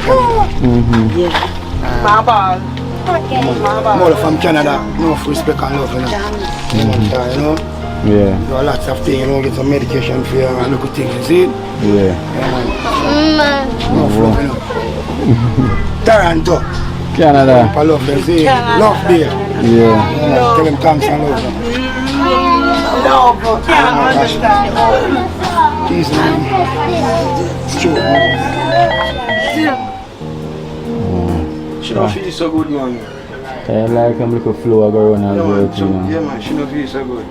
Yeah. My ball. More from Canada, enough respect and love, you know. Yeah. Do lots of things, you know, get some medication for you and look at things, you see? Yeah. Enough love, you know. Toronto. Canada. I love them, see? Love there. Yeah. Tell them thanks and love them. Love. Can't understand. Peace, man. It's true, man. She don't feel so good, man. I like him look a flow go around and work, you know. Yeah, man, she don't feel so good.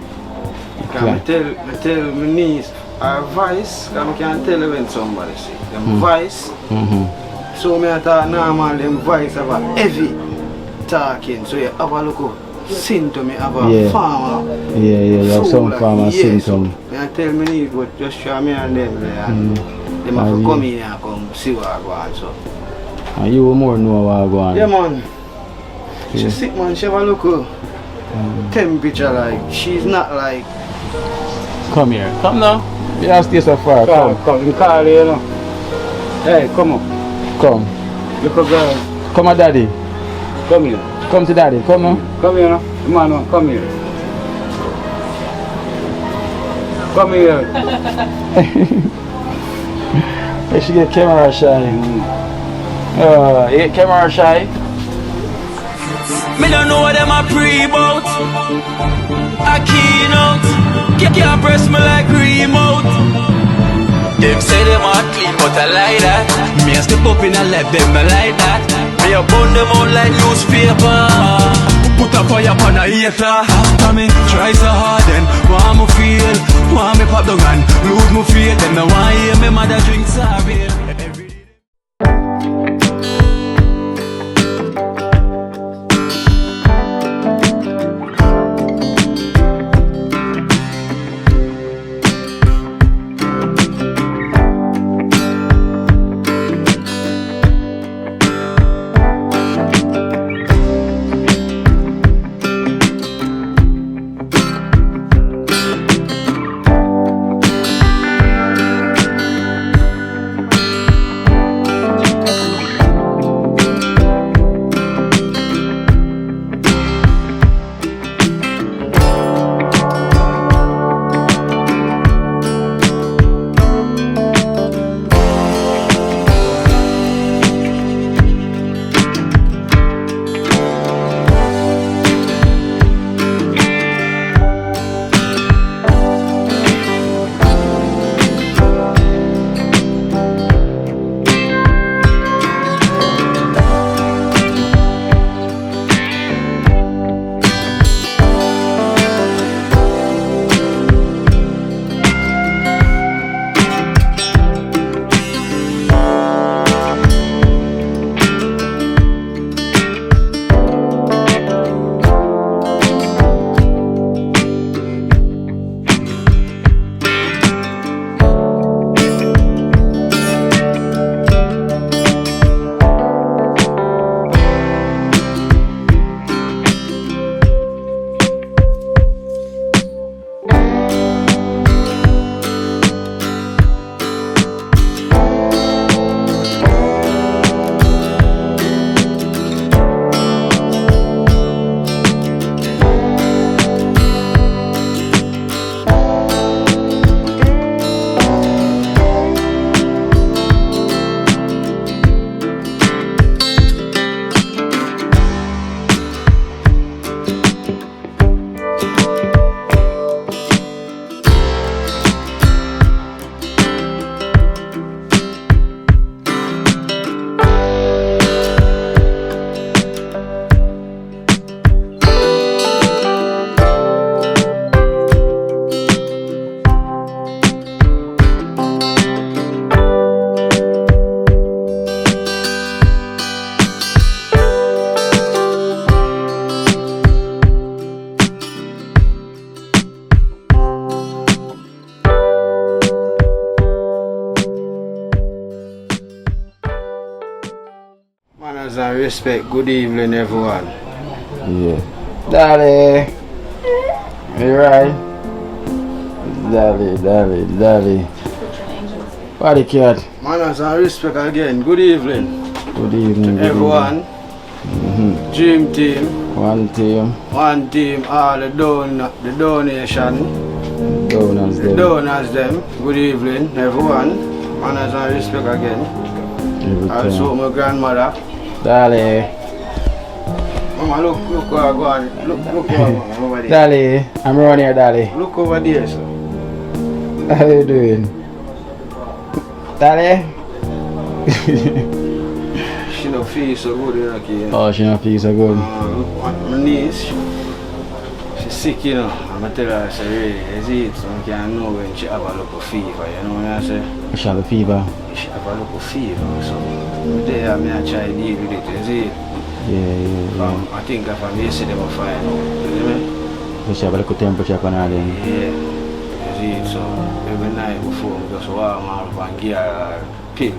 I tell my niece, her voice, I can't tell her when somebody sick. Them voice, so me I thought normal, them voice have a heavy talking. So you have a look of symptom, you have a farmer. Yeah, you have some farmer symptom. So I tell my niece, but just show me and them there. And them have to come in and come see what I go on. So. And you will more know what I go on. Yeah, man. She's sick, man. She have a look of temperature, like she's not like. Come here. Come now. You don't stay so far. Come. You call her, you know. Hey, come on. Come. Little girl. Come on, daddy. Come here. Come to daddy. Come now. Come here, no. Come on, no. Come here. Come here. You should get camera shy. You get camera shy? Me don't know what them a pre-bout. A keynote. Can't press me like remote. Them say them a clean but I like that. Me a step up in a left them I like that. Me a burn them out like newspaper. Put a fire upon a hater. After me try so hard then want me feel. Want me pop down and lose me faith. Them no want hear me mother drink sorry. Manners and respect, good evening everyone. Yeah. Daddy. You right? Daddy. Body cat. Manners and respect again, good evening. Good evening. Everyone. Dream team. One team. One team. All the donation. Donors them. Good evening, everyone. Manners and respect again. Also my grandmother. Dale. Mama, look where I go on. Look where I'm over there. Dale, I'm around here, Dale. Look over there, sir. How you doing? Dale? She don't feel so good, you know, Kino. Oh, she don't feel so good. My niece, she's sick, you know. I'm tell her, I say, really, is it? So I can know when she have a local fever, you know what I say? She have a fever. She have a local fever, so there I try to deal with it, is it? Yeah. I think from yesterday I'm fine, you know? So she have a little temperature on her then. Yeah, you see, so every night before I just warm her up and give her a pill.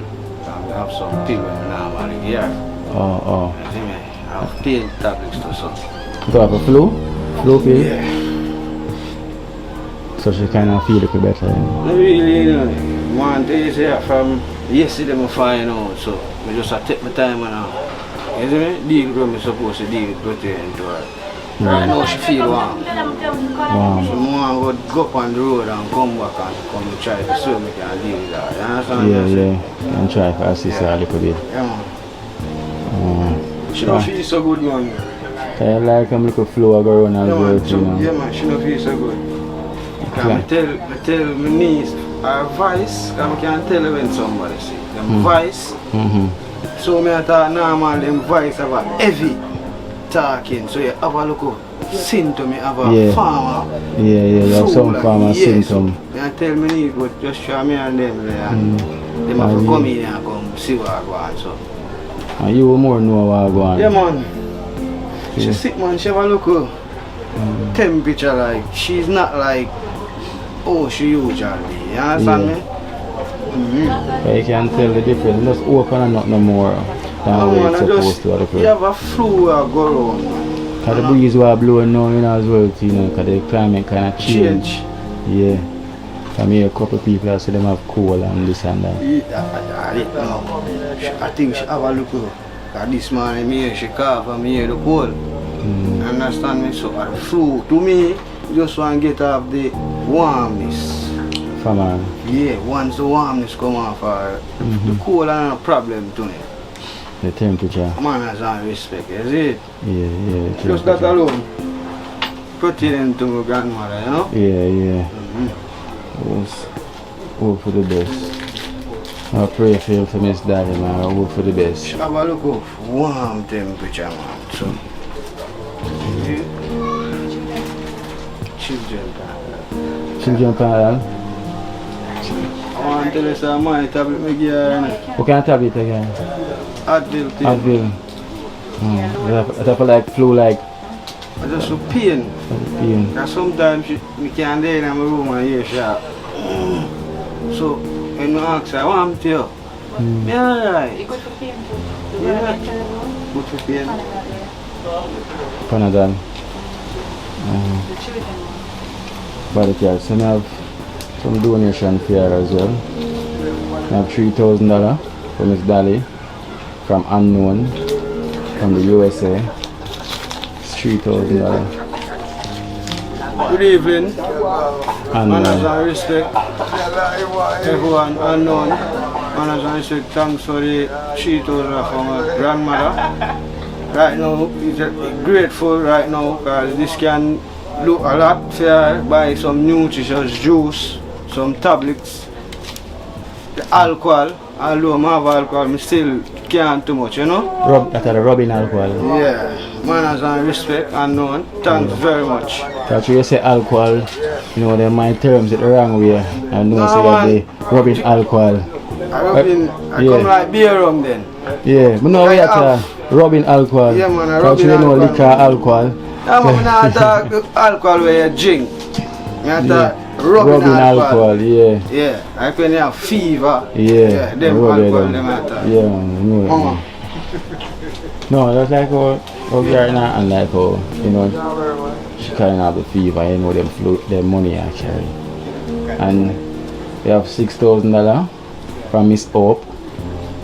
I have some pill when I normally give her. Oh. You see me? I have pain tablets to some. Do you have a flu? Flu pill? Yeah. So she kind of feel a little better. Not really, you know. One day from yesterday I'm fine out, so I just take my time and you see me? Deal with what I'm supposed to deal with protein to her. Right now she feel warm. So I want to go up on the road and come back and come try to see if I can deal with that. You understand? Yeah. Can try to assist her a little bit. Yeah, man. She don't feel so good, man. I like a little flow go around as well, you know. Yeah, man, she don't feel so good. I tell my niece her voice, I can tell when somebody sick. Them voice. So I thought normal them voice have a heavy talking. So you have a look symptom, you have a farmer. Yeah, you have some farmer symptom. So I tell me niece, but just show me and them there. And them have to come in and come see what I want. So. And you more know what I want. Yeah, man. She's sick, man. She have a look temperature like she's not like she usually be. You understand me? But you can tell the difference. Just open and not no more than what it's supposed to. You have a flu go around. Because the breeze was blowing now, you know, as well, you know, because the climate kind of change. Yeah. I mean, a couple of people I see them have cold and this and that. I think she have a look. This morning, she cough and me hear the cold. Understand me? So, the flu, to me, just want to get off the warmness. From her? Yeah, once the warmness come off, the cold are not a problem to me. The temperature? Manners and respect, is it? Yeah. Just that alone. Protein to my grandmother, you know? Yeah. Hope for the best. I pray for you, for Miss Daddy, man. I hope for the best. Have a look of warm temperature, man. So, Children panel? I want to tell you some my tablet me give her. What kind of tablet again? Advil. Advil. Is that for like flu like? I just so pain. Pain. Because sometimes we can't stay in my room and hear shot. So when I ask her, what happened to you? Yeah, alright. It's good for pain too. Yeah. Good for pain. Panadol. The children. Body care. So I have some donation for her as well. I have $3,000 from Miss Dally from Unknown from the USA. It's $3,000. Good evening. Manners And and respect. Everyone unknown. Manners and respect. Thanks for the $3,000 from my grandmother. Right now, it's grateful right now because this can do a lot for her. Buy some nutritious juice, some tablets, the alcohol. Although I have alcohol, I still can't too much, you know? That's the rubbing alcohol. Yeah, manners and respect, unknown. Thanks very much. Because you say alcohol, you know, they might terms it the wrong way. I know say that they rubbing alcohol. I come like beer rum then. Yeah, but no, we have to rubbing alcohol. Yeah, man, because you know liquor alcohol. Yeah, man, I talk alcohol where you drink. I talk rubbing alcohol. Yeah, like when you have fever. Yeah, them alcohol, them I talk. Yeah, no. No, that's like how girl now and like how, you know, she kind of have the fever, you know, them money I carry. And we have $6,000 from Miss Hope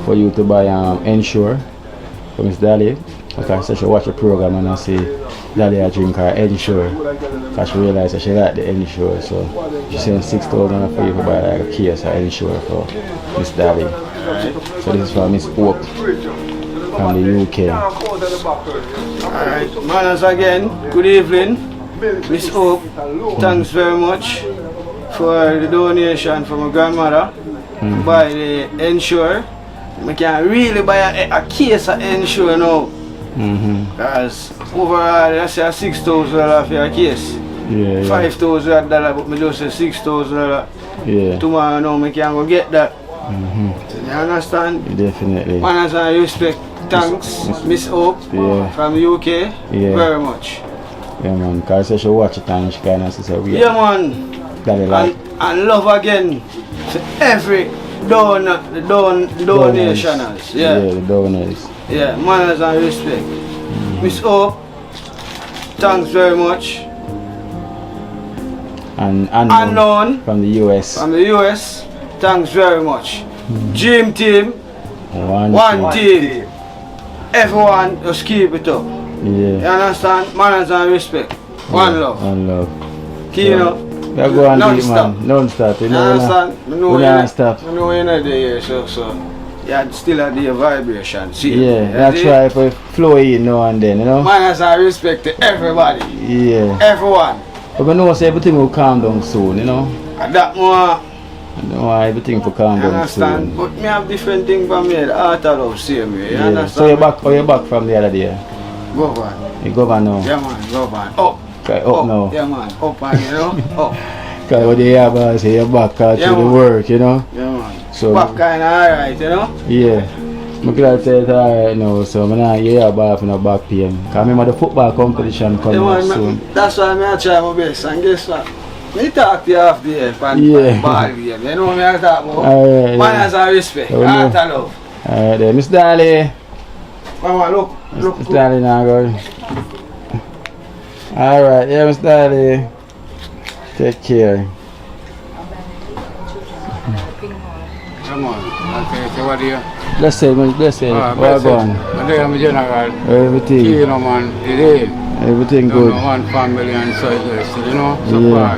for you to buy Ensure for Miss Dolly. Because she watch the program and I see Dolly I drink her Ensure. Because she realized that she like the Ensure. So she sent 6,000 for you to buy like a case of Ensure for Miss Dolly. So this is for Miss Hope from the UK. Alright, manners again, good evening. Miss Hope, thanks very much for the donation from my grandmother. Buy the Ensure. I can really buy a case of Ensure now. Because overall, I say $6,000 for a case. Yeah, $5,000, but I just say $6,000. Yeah. Tomorrow now, I can go get that. You understand? Definitely. Manners and respect. Thanks, Miss Hope from the UK. Very much. Yeah, man. Because she watch it and she kind of says, yeah, man. And love again to every donationals. Yeah, the donors. Yeah, manners and respect. Miss Hope, thanks very much. And Unknown from the US. From the US, thanks very much. Dream Team, one team. Everyone just keep it up. Yeah. You understand? Manners and respect. One love. One love. Kino. Yeah, go on, non-stop. man. Non-stop. You understand? We don't stop. I know you're not there, so yeah, still at the vibration. See? Yeah, that's try for flow in now and then, you know? Manners and respect to everybody. Yeah. Everyone. But I know everything will calm down soon, you know? And that more. I know everything will calm down soon. Understand? But me have different things from me. The art of love same way. You understand? So you're back from the other day? Go on. You go on now? Yeah, man. Go on. Up. Okay, up now. Yeah, man. Up and you know? Up. Because what you have is you're back through the work, you know? Yeah, man. So, back kind of alright, you know? Yeah. I'm glad to say it's alright now, so I'm not here about no back pain. Because I remember the football competition coming up soon. That's why I try my best. And guess what? Me talk to you off the air, ball game. You know what I talk about? Manners and respect. Heart and love. Alright then, Miss Dolly. Mama, look. Miss Dolly now, girl. Alright, yeah, Miss Dolly. Take care. Come on. Okay, so what do you? Bless you. What going? I'm general. Everything. Kino, man. It is. Everything good. One family and so you know? So far.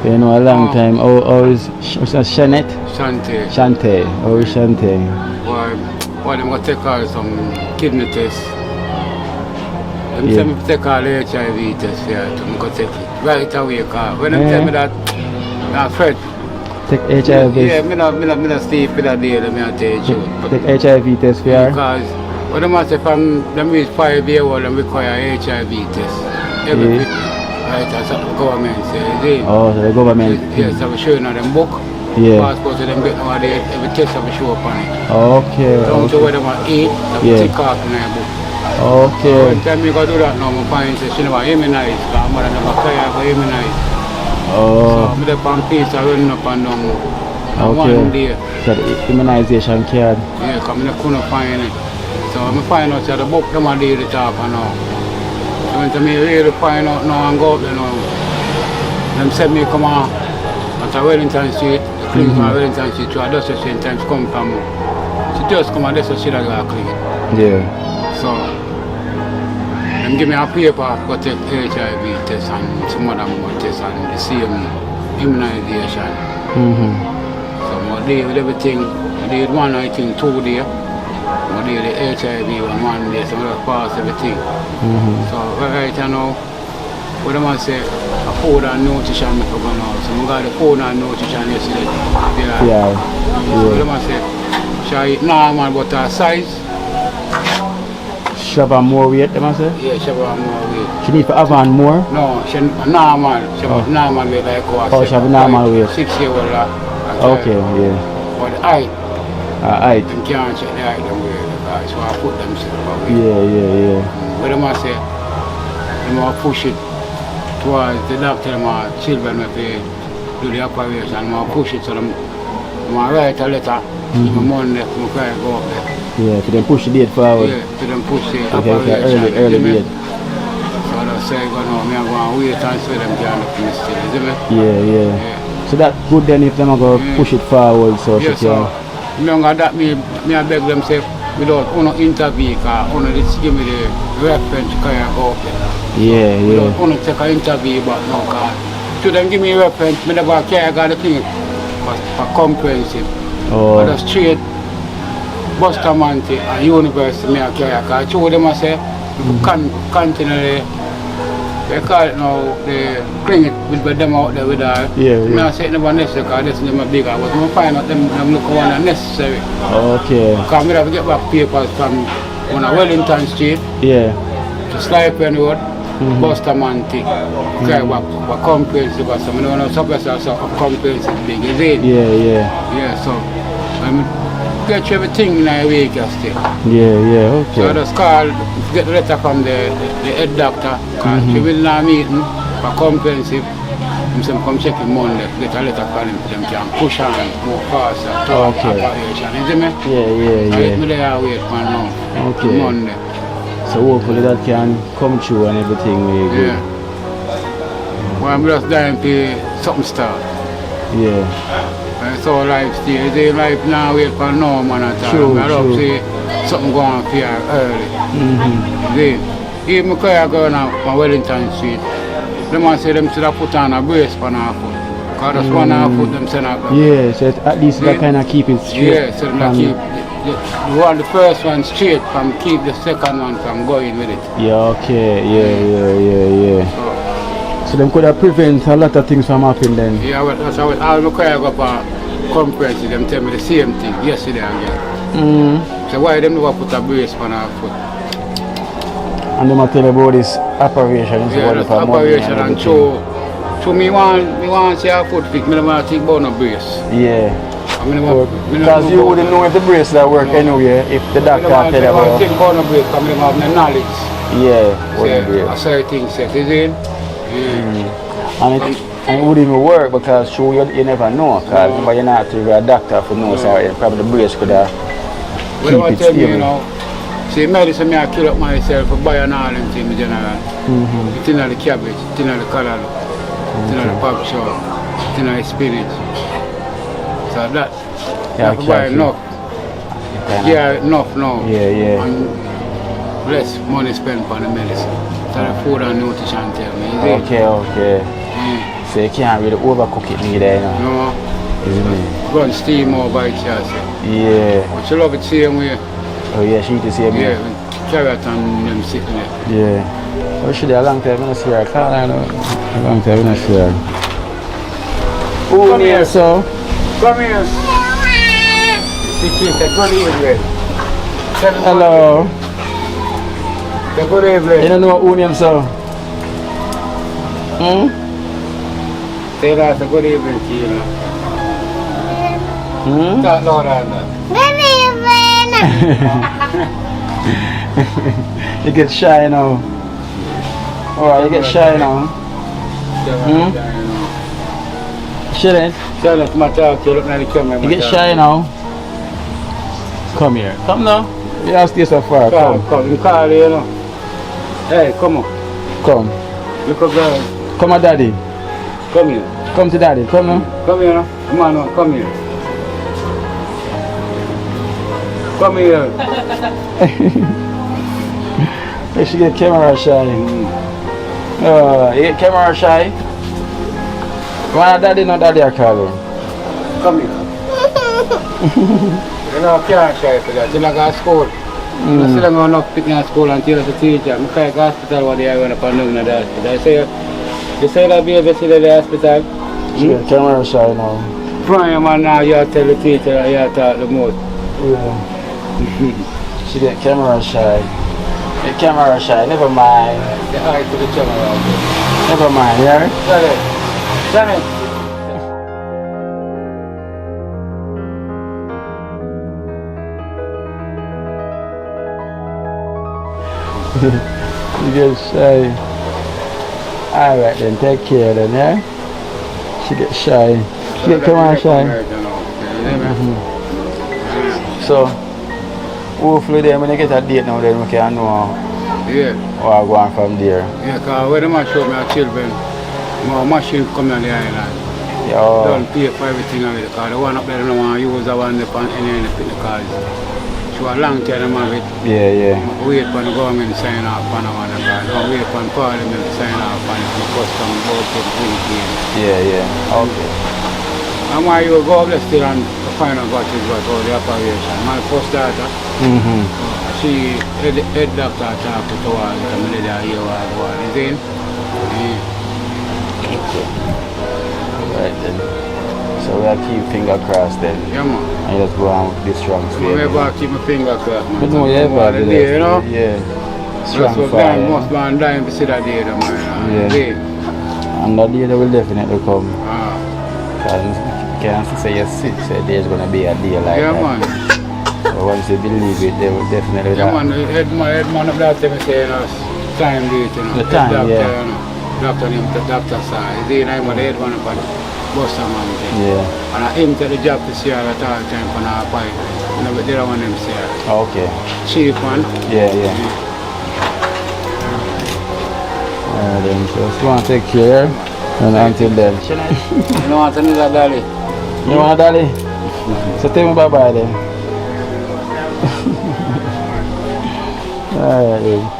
You know, a long time. How is Shanette? Shante. How is Shante? Why, I'm going to take her some kidney tests. Them tell me to take all the HIV tests here. I'm going to take it right away. When they tell me that, I'm afraid. Take HIV? Yeah, I'm not sleep with that day. Let me tell you. Take HIV test for her? Because what I'm saying, from them is 5 years old and require HIV test. Every week. Right, that's what the government says. Oh, so the government? Yes, I'm showing on them book. Passport to them get nowadays, every test I'm show up on it. Okay. Down to where they want to eat, they tick off in their book. Okay. Every time you go do that now, my parents say she never immunize, because my mother never care for immunize. Oh. So I'm there on peace, I running up and down. One day. So the immunization card? Yeah, because I couldn't find it. So I find out that the book them are there the top and now. So when I really find out now and go up there now, them said me come on at a Wellington Street, clean from Wellington Street to a dust the same time come from she just come and that's what she that got clean. Yeah. So them give me a paper to take HIV test and some other more tests and the same immunization. So I did with everything. I did one, I think 2 days. I did the HIV one day, so I pass everything. So right now, what am I say? A food and nutrition I go now. So I got the food and nutrition yesterday. Yeah. What am I say? She eat normal but her size. She have more weight, am I say? Yeah, she have more weight. She need to have on more? No, she normal. She have normal weight like what? Oh, she have normal weight. 6 years old. Okay, yeah. But height. Height. You can't check the height them way because so I put them away. Yeah. What am I say? Them push it towards the doctor, my children if they do the operation, I push it so them I write a letter Monday to go up there. Yeah, to them push the date forward. Yeah, to them push the operation. Early date. So they say I'm going to wait until them can look in the still, isn't it? Yeah. So that good then if them go push it forward so yes, she can. Longer that me I beg them say without uno interview because uno just give me the reference can I go up there. Yeah, Without yeah. uno take an interview but no cause to them give me reference, me never care I got the thing for comprehensive. Oh. But the straight Bustamante and university me I care because I told them I say continually they call it now, they clean it with them out there with her. Yeah, Me yeah. I say it never necessary because this is never bigger. But I find out them look one unnecessary. Okay. Because I have to get back papers from on a Wellington Street Yeah. to Slipen Road, Bustamante. Okay, what comprehensive or something. I don't know suppress also a comprehensive big, is it? Yeah, yeah. Yeah, so I'm get you everything in a week still. Yeah, yeah, So I okay. just call, get the letter from the head doctor, because she will not meet me for comprehensive. I'm saying come check him Monday, get a letter from him, them can push on more faster, talk Okay. operation, you see me? Yeah, yeah, I yeah. me there wait for now, Okay. Monday. So hopefully that can come true and everything will be Yeah. Well, I'm just dying to something start. good. Yeah. And so life still, the life now wait for no man at all. True, I hope true. see something going for you early. Mm-hmm. Then, even my car going on Wellington Street, the man say them should have put on a brace for our foot. Because that's one half foot them send out. Yeah, so at least that Yeah. kind of keep it straight. Yeah, so them from- keep the one the first one straight from keep the second one from going with it. Yeah, okay. Yeah. So, So them could have prevent a lot of things from happening then. yeah, well, that's how all my car go for comprehensive, them tell me the same thing yesterday again. Mm. So why them never put a brace on our foot? And them a tell about this operation. It's Yeah, about that's for money operation and everything. so me want see our foot fix, me don't want to think about no brace. Yeah. I mean, me Because you wouldn't know if the brace that work anyway if the doctor tell you I about. think about no brace because I don't have no knowledge. Yeah, Say, wouldn't I brace. say things set, is it? Yeah. And it wouldn't even work because sure you never know. Because remember you're not to a doctor for no, sorry. Probably the brace could have What keep do I it tell you, you stable. know? See, medicine, I kill up myself for buying all them things in general. It's in the cabbage, it's in the color, it's in the pop shop, it's in the spinach. So that, you have to buy careful. enough. Yeah, enough now. Yeah. And less money spent on the medicine. So the food and nutrition tell me, is it? Okay. So you can't really overcook it neither, you know. No, Isn't it? run steam over by chance. Yeah. But you love it same way. Oh yeah, she to see me. Yeah, with carrot and them sitting there. Yeah. Oh, she did a long time when I see her. I know. A long time when I see her. Oh, Come here. so. Come here. See, Keith, good evening. Hello. Good evening. You don't know who name so? Say that, good evening to you. Talk louder than that. You get shy now. Alright, you get shy now. Shouldn't. Tell us my talk, you look at the camera. You get shy now. Come here. Come now. You have to stay so far. Come, you call you know. Hey, come on. Come. Little girl, Come on, daddy. come here. Come to daddy. Come now. Come here. Come on, no, come here. Come here. You should get camera shy. You get camera shy? Why daddy not daddy I call him? Come here. You know, I can't shy for that. You know, go to school. I still don't enough picking at school until the teacher. I can't go to hospital what they are going to put in the hospital. You say that baby still in the hospital? She get camera shy now. Prime man now, you tell the teacher you talk the most. Yeah. She get camera shy. Get camera shy. Never mind. The eye to the camera. Never mind, yeah? Tell it. You get shy. Alright then, take care then, yeah? She get shy. She get camera shy. So, hopefully then when you get a date now then we can know Yeah. what go on from there. Yeah, because when the man show me our children, my machine come on the island. Yo. Don't pay for everything of it because the one up there don't want to use the one up on any of the cars. So a long time of it. Yeah. Wait for the government sign off on the one car. Don't wait for the parliament to sign off on it. The custom go to the Yeah. Okay. And why you go up there still and find out what is what all the operation. My first daughter, she head doctor talked to her and I did a year ago. You see? Okay. Right then. So we'll keep finger crossed then. Yeah, man. And just go on with this strong I faith. never keep my finger crossed, man. But no, you ever do that, you know? Yeah. That's Strong what fire. man must be on dying to see that day, man. Yeah. And that day they will definitely come. Because you can't say you're sick, so there's going to be a day like Yeah, that. man. So once you believe it, they will definitely Yeah, man. Head of that time saying us time date, you know. The time, doctor, yeah. You know. Doctor name, the doctor side. He's the head one of the Buster man. Yeah. And I aim to the job to see her at all time for our pipe. You know, but they don't want them to see her. Okay. Cheap one. Yeah. Alright then, so just want to take care. And until then. You don't want another dolly? You want a dolly? So tell me bye-bye then. Alright then.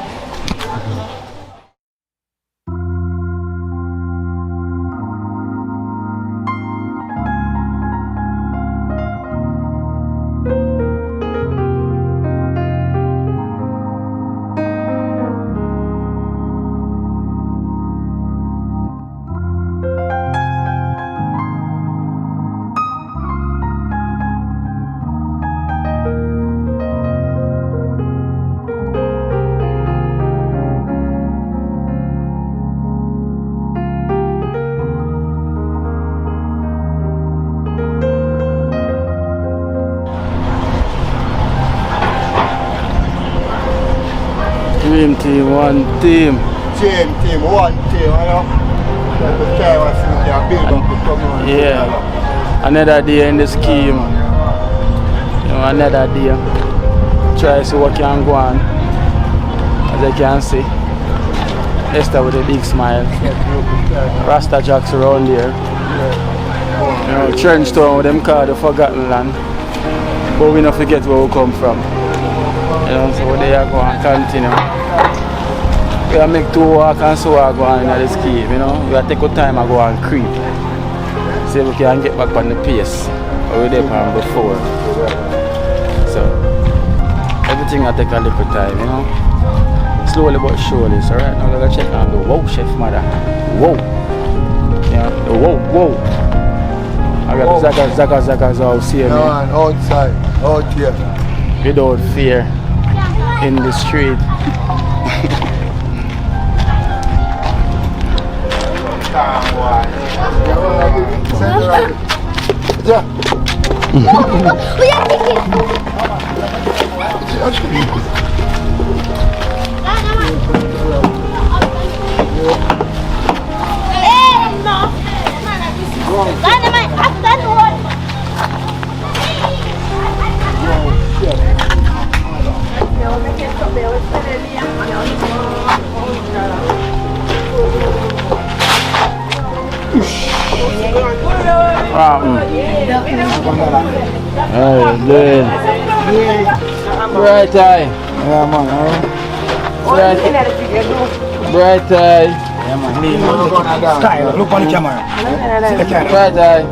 Dream team, one team. Same team, one team, you know. The guy was there, build up to come on. Yeah. Another day in the scheme. You know, another day. Try to see what can go on. As you can see. Esther with a big smile. Rasta Jacks around here. You know, TrenchTown with them called the Forgotten Land. But we don't forget where we come from. You know, so they are going to continue. We are make 2 walk and so I go on in the scheme, you know. We are take our time and go and creep. See if we can get back on the pace where we did on before. So everything will take a little time, you know. Slowly but surely. So right now we're gonna check on the whoa chef mother. Whoa. Yeah, the whoa. I got the zagas out here. No, man, outside, out here. Without fear in the street. Good. Bright eye. Yeah, man, Bright eye. yeah, man. Kyle, look on the camera. See the camera. Bright eye.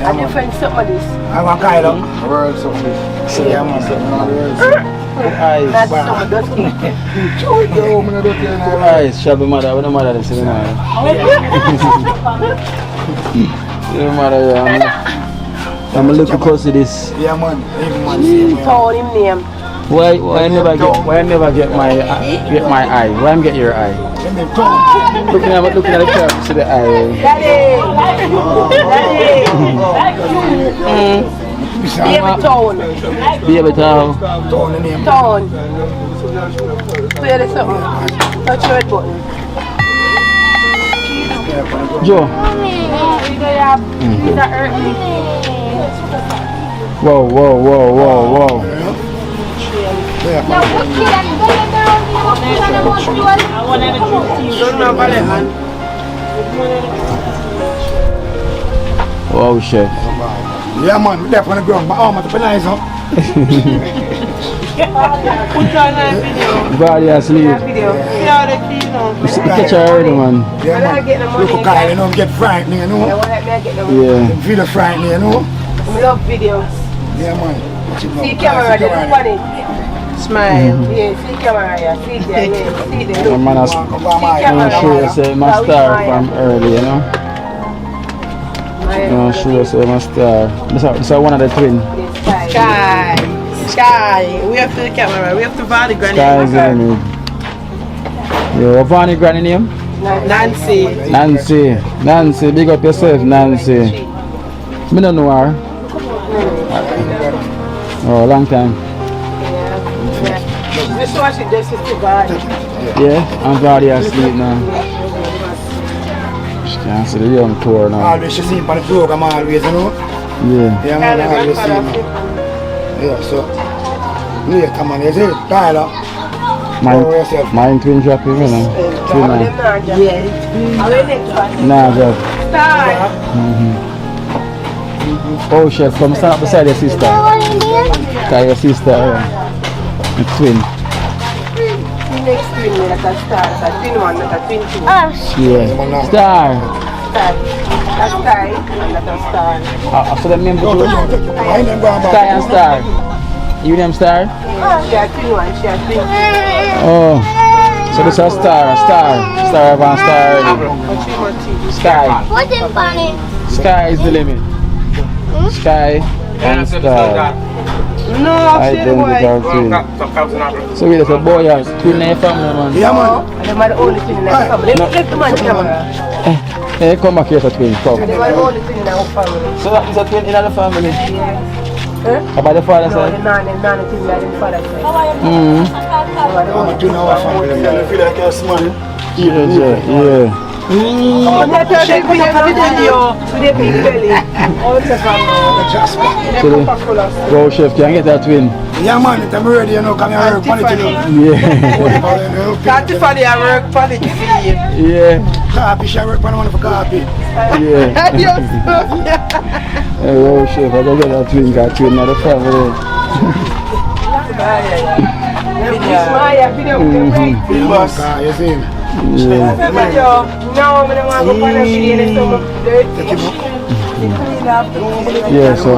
And your friend something this. I want Kyle. World something. See, yeah, man. Eyes. That's some dusty. Eyes. Shabby mother. What the mother is? See the mother. See the mother, yeah. I'm a little close to this. Yeah, man. Even man, see him. Told him name. Why I never get my eye? Why I'm get your eye? Looking at the camera, see the eye. Baby Tone. Baby Town. Tone the name. Tone. Play this something. Touch your red button. Joe. Is that hurt me? Whoa. Wow, chef. Yeah, man, we're on the ground, but arm at the nice, huh? Put on a video. Body asleep. Video. Yeah, the Kino. Catch her already, man. Yeah, man. Look at Kyle, you know, get frightened, you know? Yeah. Video frightening, you know? I love videos. Yeah, man. See camera, they look funny. Smile. Yeah, see camera, yeah. See there, yeah. See there. The man has show you say my star from early, you know. Show you say my star. This is one of the twin. Sky. We have to the camera. We have to Vardy granny. Sky is the name. Yeah, what Vardy granny name? Nancy. Nancy, big up yourself, Nancy. Me don't know her. Oh, long time. This one she does is to Vardy. Yeah, I'm Vardy asleep now. She can't see the young tour now. Always she see him on the program always, you know? Yeah. Yeah, man, I always see him. Yeah, so. Yeah, come on, you see it? Tyler. Mine twin drop you know. Twin now. Nah, drop. Oh, chef, come stand up beside your sister. Cause your sister, yeah. Twin. Next twin, like a star. Like a twin one, like a twin two. Yeah. Star. That's Sky and that's a star. So the name Sky and Star. You name Star? She a twin one, she a twin two. Oh. So this is a star. Star and star. Sky. What's in funny? Sky is the limit. Sky and star. No, Identical twin. So wait, a boy has twin in your family, man. Yeah, man. and they are the only twin in our family. Let the man camera. Hey, come back here for twin, come. They are the only twin in our family. So that is a twin in the family? Huh? About the father No, side? the nana twin by the father side. I'm a twin our family. I feel like you're smart. Yeah. They tell the video with the big belly. Also from Wow, chef, can I get that twin? Yeah, man, I'm ready, you know, come here, work on it, you know. Yeah. Can't Tiffany I work for the TV. Yeah. Coffee, she work on one for coffee. Yeah. Hey, wow, chef, I don't get that twin, got twin in the family. Video. Boss, you see him? Yeah. Now I'm going to go on a video and some dirty. Yeah, so,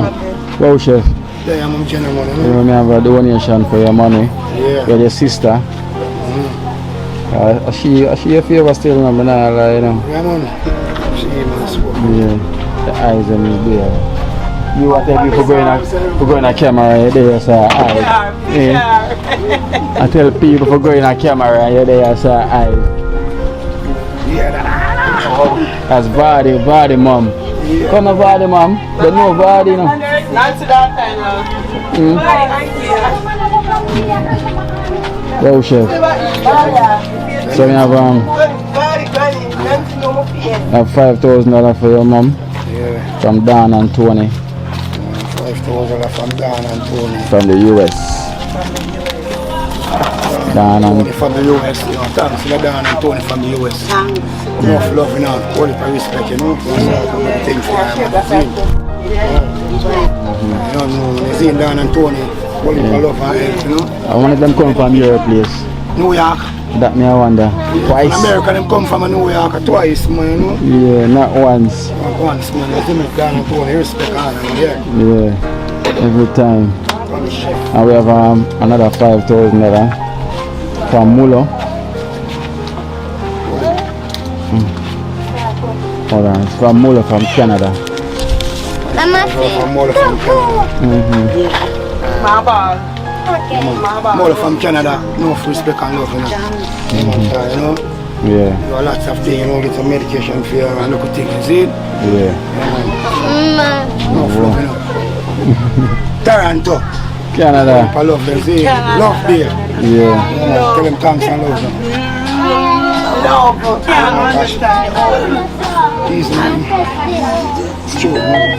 wow, chef. Yeah, I'm general, you You know. know, I have a donation for your money. Yeah. For your sister. She a favor still, you know, you know. Yeah, man. She must work. Yeah, the eyes and the beard. You want to tell people for going a camera right there, so eyes. Yeah. I tell people for going a camera right there, so eyes. Yeah, That's Vardy mom. Yeah. Come on, Vardy mom. But no Vardy, no. Not to that time now. Wow, chef. So we have $5,000 for your mom. Yeah. From Dan and Tony. 5,000 from Dan and Tony. From the US. Dan and From the US, you know, thanks to Dan and Tony from the US. Enough love, you know, all the respect, you know. Things for them. You know, you see Dan and Tony, all the love and help, you know. I wanted them come from your place. New York. That me I wonder. Twice. In America, them come from New York twice, man, you know. Yeah, not once. Not once, man. You see me, Dan and Tony, respect all them, yeah. Yeah, every time. And we have another $5,000 from Mulo. Hold on, it's from Mulo from Canada. From Mola from Canada. My ball. Mola from Canada, no respect and love, you know. You know, Yeah, you have lots of things, you know, get some medication for you and look at things, you see it? yeah. No love, you know. Toronto, Canada. I love them, see it? Love beer. Yeah. Tell them thanks and love them. Love. Can't understand. Easy, man. It's true, man.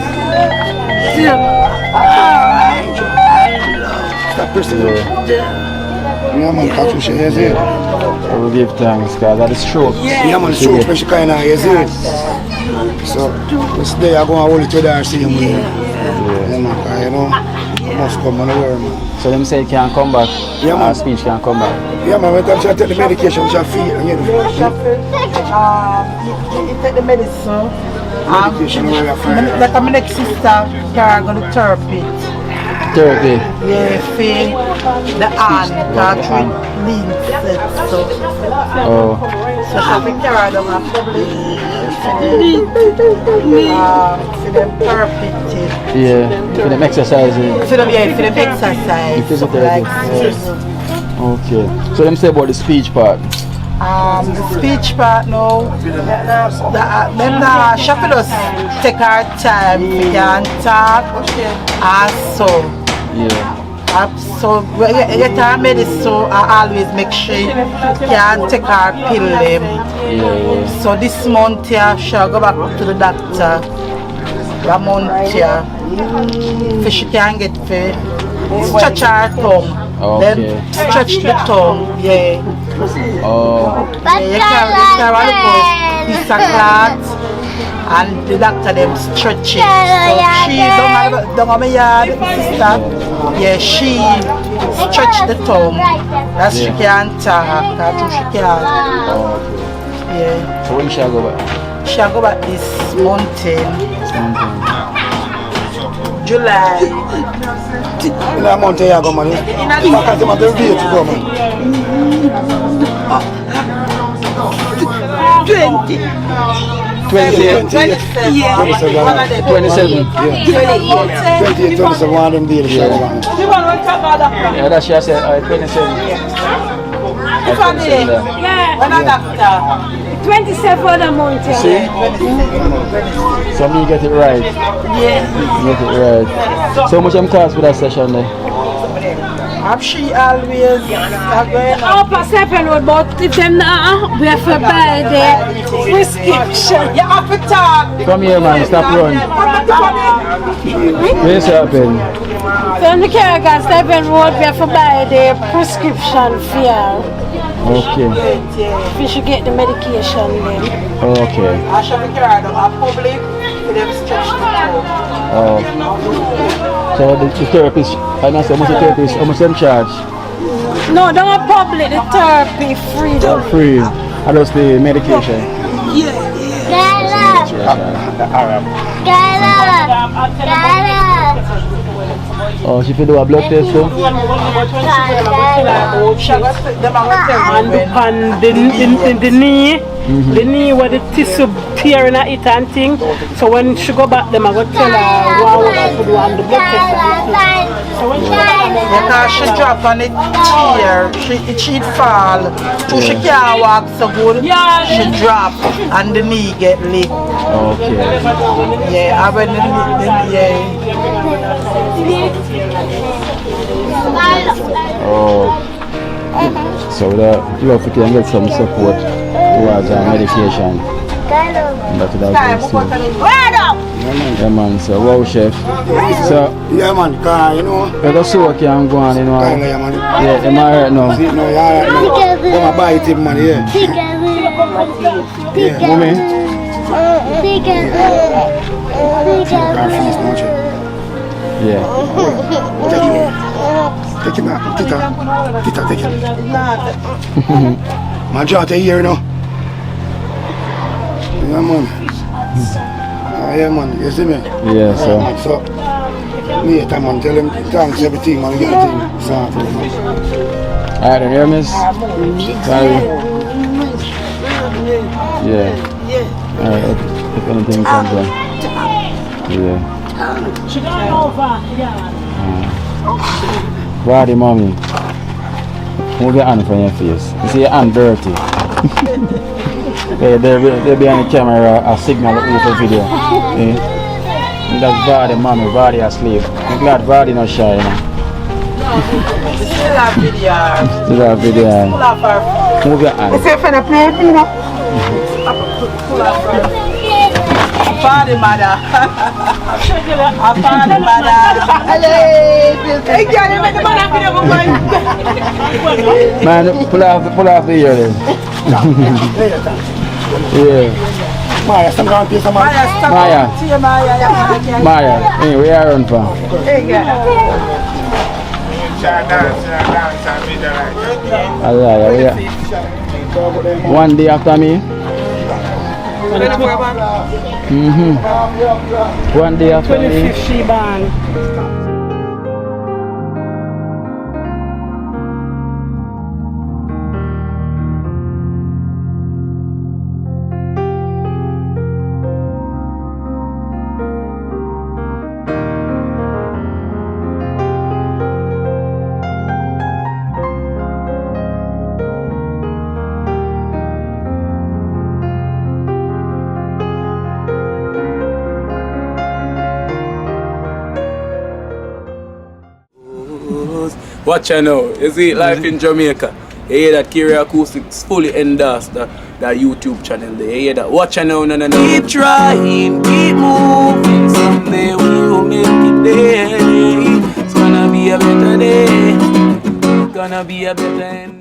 Stop pressing it. Yeah, man, catch what you see it? I will give thanks, God. That is true. Yeah, man, it's true, especially kind of, you see it? So this day I go and hold it with her and see him. Yeah, man, 'cause, you know, must come on the world, man. So them say he can't come back. Yeah, man. Speech can't come back. Yeah, man, when I'm trying to take the medication, which I feel, you know. You take the medicine. Medication where I find her. Like my next sister, I'm going to therapy. Therapy. Yeah, feel the hand, that treat lean set, so. Oh. So she been carried down and probably for them therapy. Yeah. For them exercising. For them, yeah, for them exercise. Physiotherapy. Like, Okay. So them say about the speech part. the speech part now, them she could just take her time, we can talk, so. Yeah. So when you get her medicine, so I always make sure you can take her pill. Yeah. So this month here, she'll go back to the doctor. The month here, so she can get stretch her tongue. Okay. Then stretch the tongue, yeah. Oh. Yeah, you can look piece of cloth and the doctor them stretch it. So she don't have a yard, sister. Yeah, she stretch the tongue. That's she can talk, that's how she can. Oh, okay. Yeah. So when shall I go back? She'll go back this mountain. July. In that month, I go, man. I can't see my day to go, man. 20. 28. 27. Yeah. 27. 28, 27, one of them days. Yeah, that's she said 27. When a doctor. 27 a month. See? So me get it right. Yeah. Get it right. So much them cost for that session there? She always going Up a 7 road, but if them not, we have to buy the prescription. You have to talk. Come here man, stop run. Where's happen? From the Carrigan 7 road, we have to buy the prescription fare. Okay. We should get the medication then. Okay. I shall be carried on a public for them stretch the tongue. Oh. So the therapist, I know how much the therapist, how much them charge? No, don't public, the therapy free. Free. I just the medication. Oh, she can do a blood test too? And the knee, the knee where the tissue tearing at it and thing. So when she go back, them I go tell her what she do on the blood test. So when she Because she drop on it tear, she'd fall. So she can't walk so good. She drop and the knee get licked. Okay. Yeah, I went in the yeah. Oh. So that you have to get some support towards medication. That's what I was going to say. Yeah man, so wow chef. So Yeah, man, cause, you know. you see what can go on, you know. Yeah, man. Yeah, am I right now? See, no, yeah, no. Come and buy it, man, yeah. Yeah. Mommy? Car fees, don't you? Yeah. Take it now. Tita, take it. My jaw, take here, you know. Yeah, man. Yeah, man, you see me? Yeah, so. So, me, man, tell him thanks, everything, man, get everything. Sorry, man. Alright, then, hear miss? Sorry. Yeah. Alright, if anything comes on. Yeah. Body mommy. Move your hand from your face. You see your hand dirty. Yeah, they'll be on the camera a signal over video. Yeah. And that's body mommy, body asleep. I'm glad body not shy, you know. Still have video. Still have video. Pull up her. Move your hand. Say for the plate, you know. Pull up her. Party mother. A party mother. Hello. Hey, girl, you make the man happy over Man, pull off the ear then. Yeah. Maya, some kind of place, man. Maya, stop. Maya. See you, Maya. Yeah. Maya, hey, where are you run from? One day after me? One day after me? 25th she born. Watch out now, you see life in Jamaica. You hear that Kiri Acoustics fully endorsed that YouTube channel there. You hear that? Watch out now, no. Keep trying, keep moving. Someday we will make it there. It's gonna be a better day. Gonna be a better end.